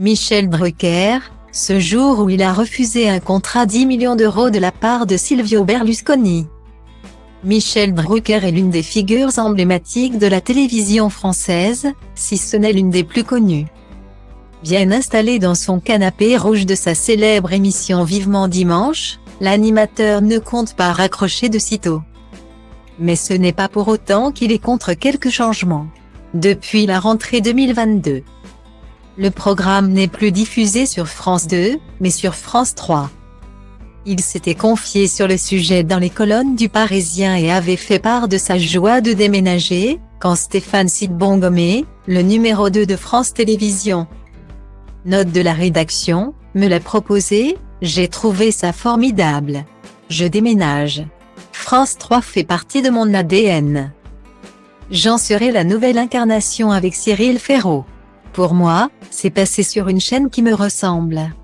Michel Drucker, ce jour où il a refusé un contrat 10 millions d'euros de la part de Silvio Berlusconi. Michel Drucker est l'une des figures emblématiques de la télévision française, si ce n'est l'une des plus connues. Bien installé dans son canapé rouge de sa célèbre émission Vivement Dimanche, l'animateur ne compte pas raccrocher de sitôt. Mais ce n'est pas pour autant qu'il est contre quelques changements. Depuis la rentrée 2022, le programme n'est plus diffusé sur France 2, mais sur France 3. Il s'était confié sur le sujet dans les colonnes du Parisien et avait fait part de sa joie de déménager, quand Stéphane Sidbon-Gomé, le numéro 2 de France Télévisions, note de la rédaction, me l'a proposé, j'ai trouvé ça formidable. Je déménage. France 3 fait partie de mon ADN. J'en serai la nouvelle incarnation avec Cyril Ferraud. Pour moi, c'est passer sur une chaîne qui me ressemble.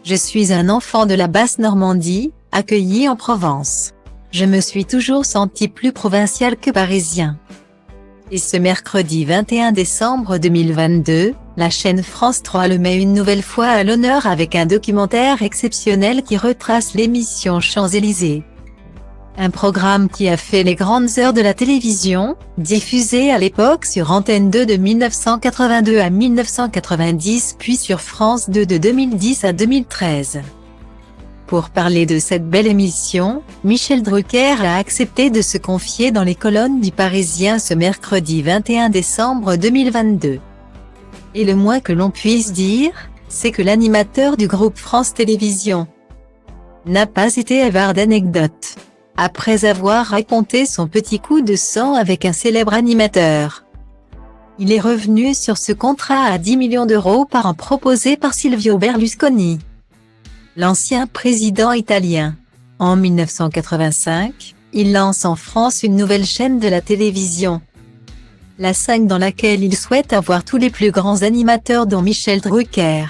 Je suis un enfant de la Basse-Normandie, accueilli en Provence. Je me suis toujours senti plus provincial que parisien. Et ce mercredi 21 décembre 2022, la chaîne France 3 le met une nouvelle fois à l'honneur avec un documentaire exceptionnel qui retrace l'émission Champs-Élysées. Un programme qui a fait les grandes heures de la télévision, diffusé à l'époque sur Antenne 2 de 1982 à 1990 puis sur France 2 de 2010 à 2013. Pour parler de cette belle émission, Michel Drucker a accepté de se confier dans les colonnes du Parisien ce mercredi 21 décembre 2022. Et le moins que l'on puisse dire, c'est que l'animateur du groupe France Télévisions n'a pas été avare d'anecdotes. Après avoir raconté son petit coup de sang avec un célèbre animateur, il est revenu sur ce contrat à 10 millions d'euros par an proposé par Silvio Berlusconi, l'ancien président italien. En 1985, il lance en France une nouvelle chaîne de la télévision, la 5, dans laquelle il souhaite avoir tous les plus grands animateurs dont Michel Drucker.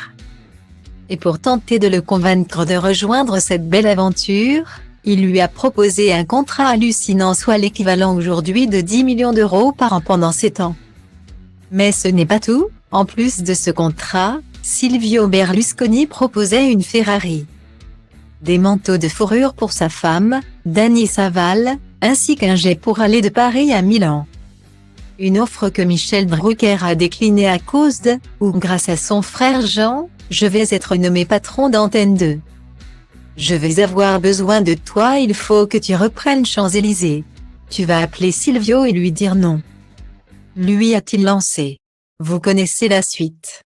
Et pour tenter de le convaincre de rejoindre cette belle aventure, il lui a proposé un contrat hallucinant, soit l'équivalent aujourd'hui de 10 millions d'euros par an pendant 7 ans. Mais ce n'est pas tout, en plus de ce contrat, Silvio Berlusconi proposait une Ferrari, des manteaux de fourrure pour sa femme, Dany Saval, ainsi qu'un jet pour aller de Paris à Milan. Une offre que Michel Drucker a déclinée à cause de, ou grâce à son frère Jean, je vais être nommé patron d'Antenne 2. Je vais avoir besoin de toi, il faut que tu reprennes Champs-Élysées. Tu vas appeler Silvio et lui dire non. Lui a-t-il lancé. Vous connaissez la suite.